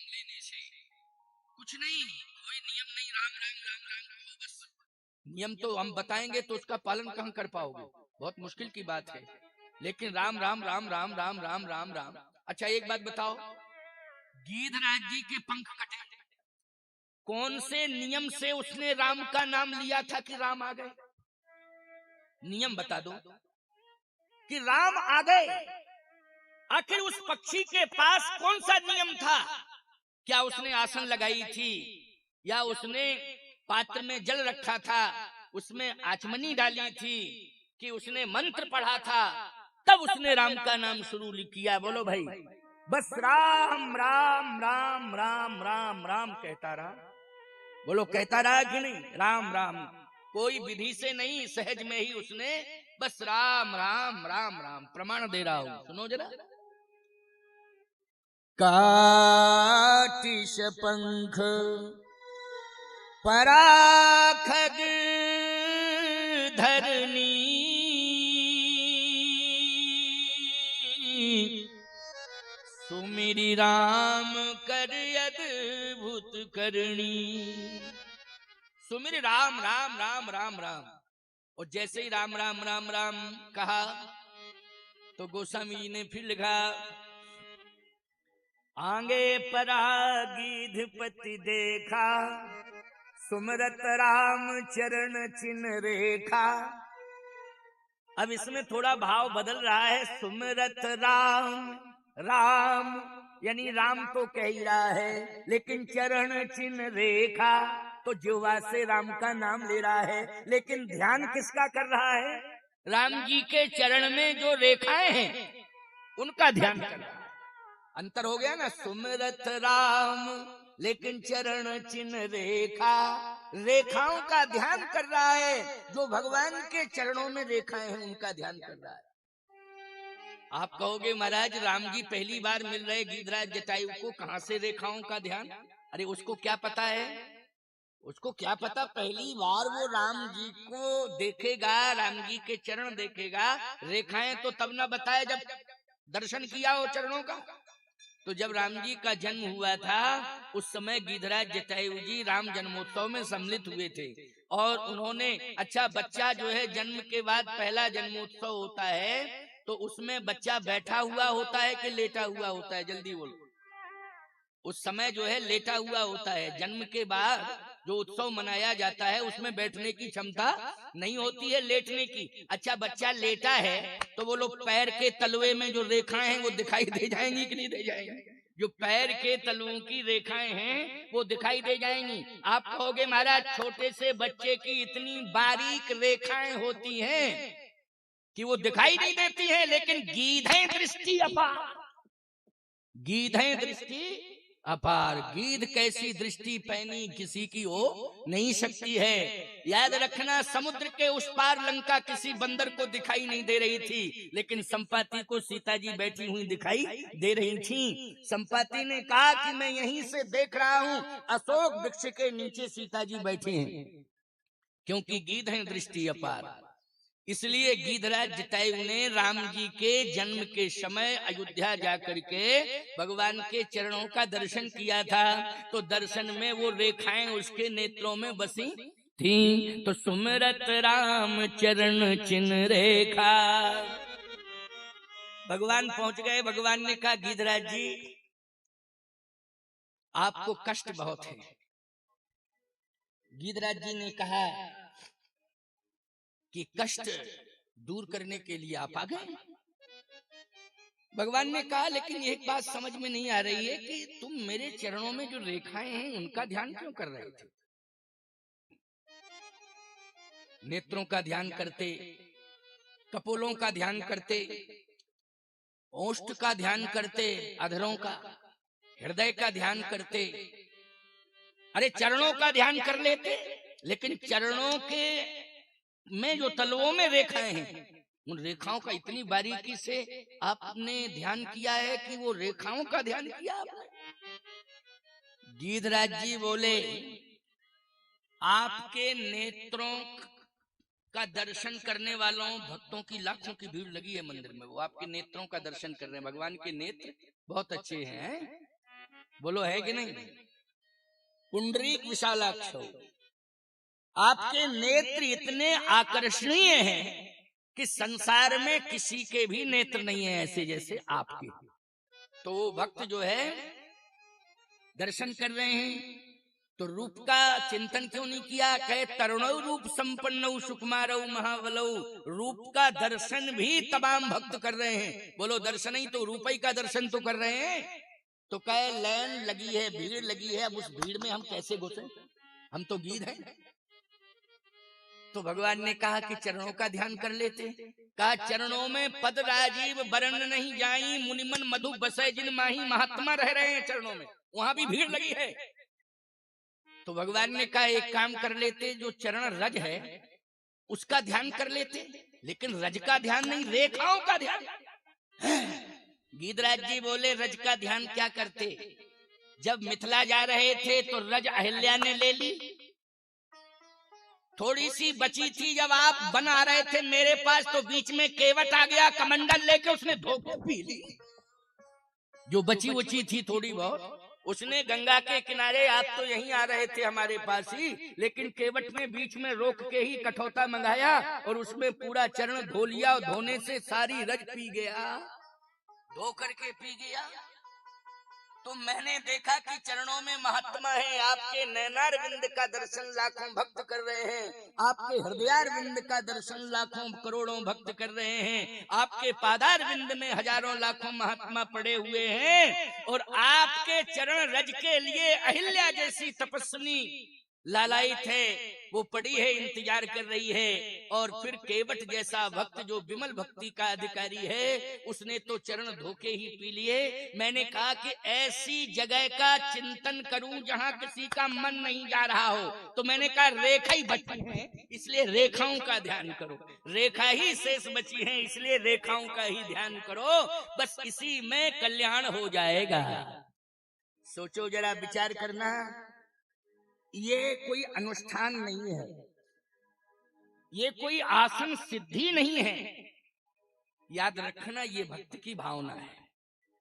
नाम लेने से कुछ नहीं, कोई नियम नहीं, राम राम राम राम कहो बस। नियम तो हम बताएंगे तो उसका पालन कहाँ कर पाओगे, बहुत मुश्किल की बात है। लेकिन राम राम राम राम राम राम राम राम। अच्छा एक बात बताओ, गीधराज जी के पंख कटे, कौन से नियम से उसने राम का नाम लिया था कि राम आ गए? नियम बता दो कि राम आ गए। आखिर उस पक्षी के पास कौन सा नियम था? क्या उसने आसन लगाई थी, या उसने पात्र में जल रखा था, उसमें आचमनी डाली थी, कि उसने मंत्र पढ़ा था, तब उसने राम का नाम शुरू किया? बोलो भाई। बस राम राम राम राम राम राम कहता रहा। बोलो कहता रहा कि नहीं? राम राम, कोई विधि से नहीं, सहज में ही उसने बस राम राम राम राम। प्रमाण दे रहा हूं, सुनो जरा। काटिश पंख पराखग धरनी, सुमिरि राम कर अद्भुत करनी। सुमिरि राम राम राम राम राम। और जैसे ही राम राम राम राम कहा तो गोस्वामी जी ने फिर लिखा, आगे परा गीधपति देखा, सुमरत राम चरण चिन्ह रेखा। अब इसमें थोड़ा भाव बदल रहा है। सुमरत राम, राम यानी राम तो कह ही रहा है, लेकिन चरण चिन्ह रेखा तो जिह्वा से राम का नाम ले रहा है, लेकिन ध्यान किसका कर रहा है? राम जी के चरण में जो रेखाएं हैं उनका ध्यान कर रहा है। अंतर हो गया ना, सुमरत राम लेकिन चरण चिन्ह रेखा, रेखाओं का ध्यान कर रहा है। जो भगवान के चरणों में रेखाएं हैं उनका ध्यान कर रहा है। आप कहोगे महाराज राम जी पहली बार मिल रहे गीधराज जटायु को, कहां से रेखाओं का ध्यान? अरे उसको क्या पता है, उसको क्या पता? पहली बार वो राम जी को देखेगा, राम जी के चरण देखेगा, रेखाएं तो तब ना बताए जब दर्शन किया हो चरणों का। तो जब राम जी का जन्म हुआ था उस समय गीधराज जटायु जी राम जन्मोत्सव में सम्मिलित हुए थे, और उन्होंने, अच्छा बच्चा जो है जन्म के बाद पहला जन्मोत्सव होता है तो उसमें बच्चा बैठा हुआ होता है कि लेटा हुआ होता है? जल्दी बोलो। उस समय जो है लेटा हुआ होता है। जन्म के बाद जो उत्सव मनाया जाता है उसमें बैठने की क्षमता नहीं होती है, लेटने की। अच्छा बच्चा लेटा है तो वो लोग पैर के तलवे में जो रेखाएं हैं वो दिखाई दे जाएंगी कि नहीं दे जाएंगी? जो पैर के तलवों की रेखाएं हैं वो दिखाई दे जाएंगी। आप कहोगे महाराज छोटे से बच्चे की इतनी बारीक रेखाएं होती हैं कि वो दिखाई नहीं देती हैं, लेकिन गीधें दृष्टि अपार, गीधें दृष्टि अपार। गीध कैसी दृष्टि पैनी किसी की हो नहीं सकती है। याद रखना, समुद्र के उस पार लंका किसी बंदर को दिखाई नहीं दे रही थी, लेकिन संपाति को सीता जी बैठी हुई दिखाई दे रही थी। संपाति ने कहा कि मैं यहीं से देख रहा हूँ, अशोक वृक्ष के नीचे सीता जी बैठी हैं, क्योंकि गीध है दृष्टि अपार। इसलिए गीधराज जटायु ने राम जी के जन्म के समय अयोध्या जाकर के भगवान के चरणों का दर्शन किया था। तो दर्शन में वो रेखाएं उसके नेत्रों में बसी थी। तो सुमरत राम चरण चिन्ह रेखा। भगवान पहुंच गए। भगवान ने कहा गीधराज जी आपको कष्ट बहुत है। गीधराज जी ने कहा कि कष्ट दूर करने के लिए आप आ गए। भगवान ने कहा लेकिन एक बात समझ में नहीं आ रही है कि तुम मेरे चरणों में जो रेखाएं हैं उनका ध्यान क्यों कर रहे थे? नेत्रों का ध्यान करते, कपोलों का ध्यान करते, ओष्ठ का ध्यान करते, अधरों का, हृदय का ध्यान करते, अरे चरणों का ध्यान कर लेते, लेकिन चरणों के में जो तलवों में रेखाएं हैं उन रेखाओं का इतनी बारीकी से आपने ध्यान किया है कि वो रेखाओं का ध्यान किया आपने। गीधराज जी बोले आपके नेत्रों का दर्शन करने वालों भक्तों की लाखों की भीड़ लगी है मंदिर में, वो आपके नेत्रों का दर्शन कर रहे हैं। भगवान के नेत्र बहुत अच्छे हैं, बोलो है कि नहीं? पुंडरीक विशालाक्ष, आपके नेत्र इतने आकर्षणीय हैं कि संसार में किसी के भी नेत्र नहीं है ऐसे जैसे आपके। तो वो भक्त जो है दर्शन कर रहे हैं तो रूप का चिंतन क्यों नहीं किया? कहे तरुणौ रूप संपन्नौ सुकुमारौ महाबलौ। रूप का दर्शन भी तमाम भक्त कर रहे हैं। बोलो दर्शन ही तो रूप ही का दर्शन तो कर रहे हैं। तो कहे लाइन लगी है, भीड़ लगी है, अब उस भीड़ में हम कैसे घुसे? हम तो गीध हैं। तो भगवान ने कहा कि चरणों का ध्यान कर लेते। कहा चरणों में पद राजीव बरन नहीं जाई, मुनिमन मधु बसे जिन माही। महात्मा रह रहे हैं चरणों में, वहां भी भीड़ लगी है। तो भगवान ने कहा एक काम कर लेते, जो चरण रज है उसका ध्यान कर लेते, लेकिन रज का ध्यान नहीं, रेखाओं का ध्यान। गीधराज जी बोले रज का ध्यान क्या करते? जब मिथिला जा रहे थे तो रज अहिल्या ने ले ली, थोड़ी सी बची थी। जब आप बना रहे थे मेरे पास तो बीच में केवट आ गया, कमंडल लेके उसने धोके पी ली। जो बची उची थी थोड़ी बहुत, उसने गंगा के किनारे, आप तो यहीं आ रहे थे हमारे पास ही, लेकिन केवट ने बीच में रोक के ही कठौता मंगाया और उसमें पूरा चरण धो लिया और धोने से सारी रज पी गया, धो करके पी गया। तो मैंने देखा कि चरणों में महात्मा है। आपके नैनार विंद का दर्शन लाखों भक्त कर रहे हैं, आपके हृदयार विंद का दर्शन लाखों करोड़ों भक्त कर रहे हैं, आपके पादार विंद में हजारों लाखों महात्मा पड़े हुए हैं। और आपके चरण रज के लिए अहिल्या जैसी तपस्विनी लालायित है, वो पड़ी है, इंतजार कर रही है। और फिर केवट जैसा भक्त जो विमल भक्ति का अधिकारी है, उसने तो चरण धोके ही पी लिए। मैंने कहा कि ऐसी जगह का चिंतन करूं जहां किसी का मन नहीं जा रहा हो। तो मैंने कहा रेखा ही बची है, इसलिए रेखाओं का ध्यान करो। रेखा ही शेष बची है, इसलिए रेखाओं का ही ध्यान करो, बस इसी में कल्याण हो जाएगा। सोचो जरा, विचार करना, ये कोई अनुष्ठान नहीं है, ये कोई आसन सिद्धि नहीं है। याद रखना, ये भक्ति की भावना है।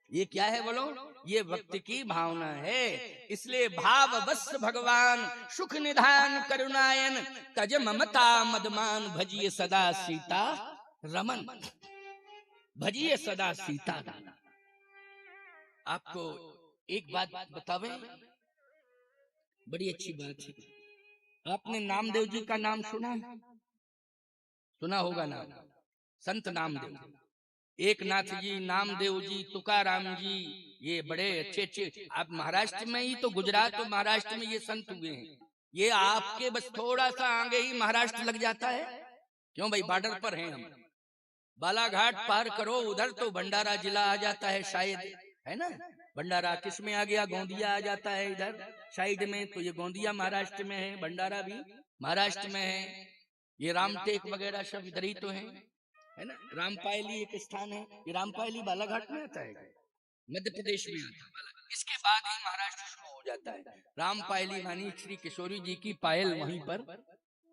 ये क्या है बोलो? ये भक्ति की भावना है। इसलिए भाववश भगवान सुख निधान करुणायन, तज ममता मदमान, भजिए सदा सीता रमन, भजिए सदा सीता रमन। आपको एक बात बतावें, बड़ी अच्छी बात है। आपने नामदेव जी का नाम सुना? सुना होगा नाम, संत नामदेव, एकनाथ जी, नामदेव जी, तुकाराम जी, ये बड़े अच्छे अच्छे। आप महाराष्ट्र में ही तो, गुजरात और महाराष्ट्र में ये संत हुए हैं। ये आपके बस थोड़ा सा आगे ही महाराष्ट्र लग जाता है। क्यों भाई, बॉर्डर पर हैं हम। बालाघाट पार करो उधर तो भंडारा जिला आ जाता है शायद, है ना? भंडारा किस में आ गया? गोंदिया आ जाता है इधर साइड में। तो ये गोंदिया महाराष्ट्र में है, भंडारा भी महाराष्ट्र में है। ये रामटेक वगैरह सब इधर ही तो है ना? रामपायली एक स्थान है, ये रामपायली बालाघाट में आता है, मध्य प्रदेश में आता है। इसके बाद ही महाराष्ट्र शुरू हो जाता है। रामपायली मानी श्री किशोरी जी की पायल वहीं पर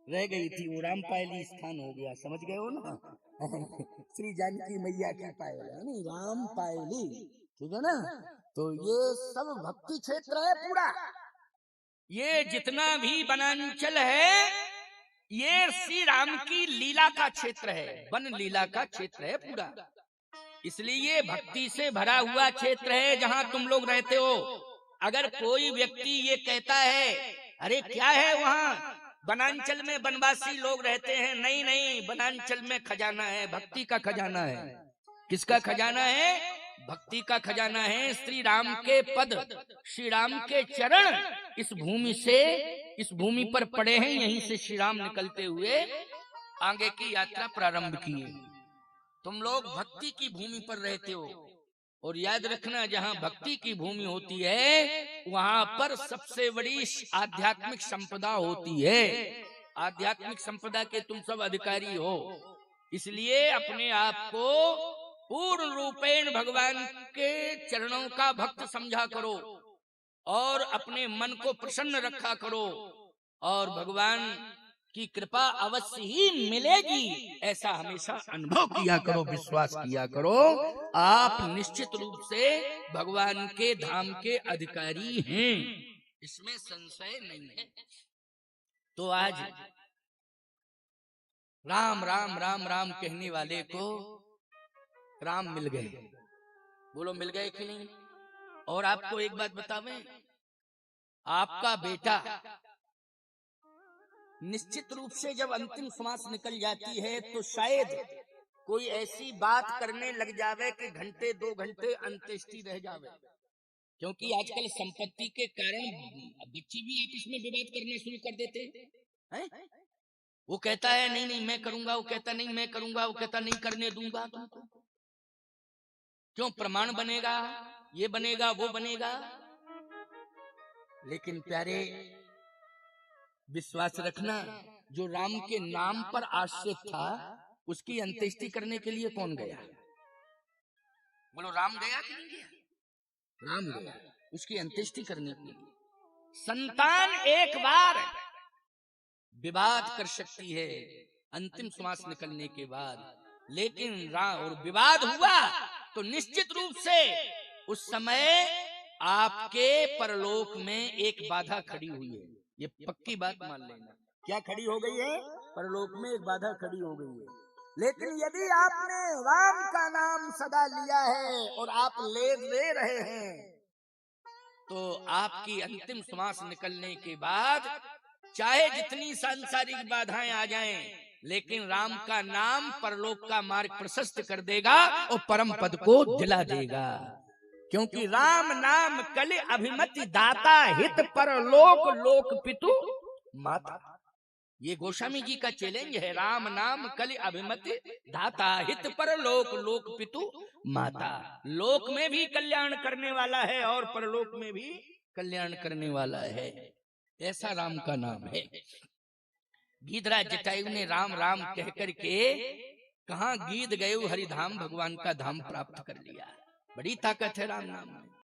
रह गई थी, वो रामपायली स्थान हो गया। समझ गए हो ना? श्री जानकी मैया की पायल है नहीं, रामपायली, ठीक है ना? तो ये सब भक्ति क्षेत्र है पूरा। ये जितना भी वनांचल है, ये श्री राम की लीला का क्षेत्र है, वन लीला का क्षेत्र है पूरा। इसलिए भक्ति से भरा हुआ क्षेत्र है जहां तुम लोग रहते हो। अगर कोई व्यक्ति ये कहता है अरे क्या है वहां वनांचल में वनवासी लोग रहते हैं, नहीं नहीं, वनांचल में खजाना है, भक्ति का खजाना है। किसका खजाना है? भक्ति का खजाना है। श्री राम के पद, श्री राम के चरण इस भूमि से, इस भूमि पर पड़े हैं। यहीं से श्री राम निकलते हुए आगे की यात्रा प्रारंभ किए। तुम लोग भक्ति की भूमि पर रहते हो, और याद रखना जहां भक्ति की भूमि होती है वहां पर सबसे बड़ी आध्यात्मिक संपदा होती है। आध्यात्मिक संपदा के तुम सब अधिकारी हो। इसलिए अपने आप को पूर्ण रूपेण भगवान के चरणों का भक्त समझा करो और अपने मन को प्रसन्न रखा करो। और भगवान कि कृपा अवश्य ही मिलेगी, ऐसा हमेशा अनुभव किया करो, विश्वास किया करो। आप निश्चित रूप से भगवान के धाम के अधिकारी हैं, इसमें संशय नहीं है। तो आज राम राम राम राम कहने वाले को राम मिल गए। बोलो मिल गए कि नहीं? और आपको एक बात बतावें, आपका बेटा निश्चित रूप से जब अंतिम श्वास निकल जाती है तो शायद कोई ऐसी बात करने लग जावे कि घंटे 2 घंटे अंत्येष्टि रह जावे। क्योंकि आजकल संपत्ति के कारण बच्चे भी आपस में विवाद करना शुरू कर देते हैं। वो कहता है नहीं नहीं मैं करूंगा, वो कहता नहीं मैं करूंगा, वो कहता नहीं करने दूंगा तुमको। क्यों? प्रमाण बनेगा, ये बनेगा, वो बनेगा। लेकिन प्यारे विश्वास रखना, जो राम के नाम पर आश्रित था उसकी अंत्येष्टि करने के लिए कौन गया? बोलो राम गया कि नहीं गया? राम गया उसकी अंत्येष्टि करने के लिए। संतान एक बार विवाद कर सकती है अंतिम श्वास निकलने के बाद, लेकिन राम और विवाद हुआ तो निश्चित रूप से उस समय आपके परलोक में एक बाधा खड़ी हुई है। ये पक्की बात मान लेना। क्या खड़ी हो गई है? परलोक में एक बाधा खड़ी हो गई है। लेकिन यदि आपने राम का नाम सदा लिया है और आप ले रहे हैं तो आपकी अंतिम श्वास निकलने के बाद चाहे जितनी सांसारिक बाधाएं आ जाएं, लेकिन राम का नाम परलोक का मार्ग प्रशस्त कर देगा और परम पद को दिला देगा। क्योंकि राम नाम कलि अभिमति दाता, हित परलोक लोक पितु माता। ये गोस्वामी जी का चैलेंज है। राम नाम कलि अभिमति दाता, हित परलोक लोक पितु माता। लोक में भी कल्याण करने वाला है और परलोक में भी कल्याण करने वाला है। ऐसा राम का नाम है। गीधराज जटायु ने राम राम कह करके कहा गीत गए हरिधाम, भगवान का धाम प्राप्त कर लिया। बड़ी ताकत है राम नाम में।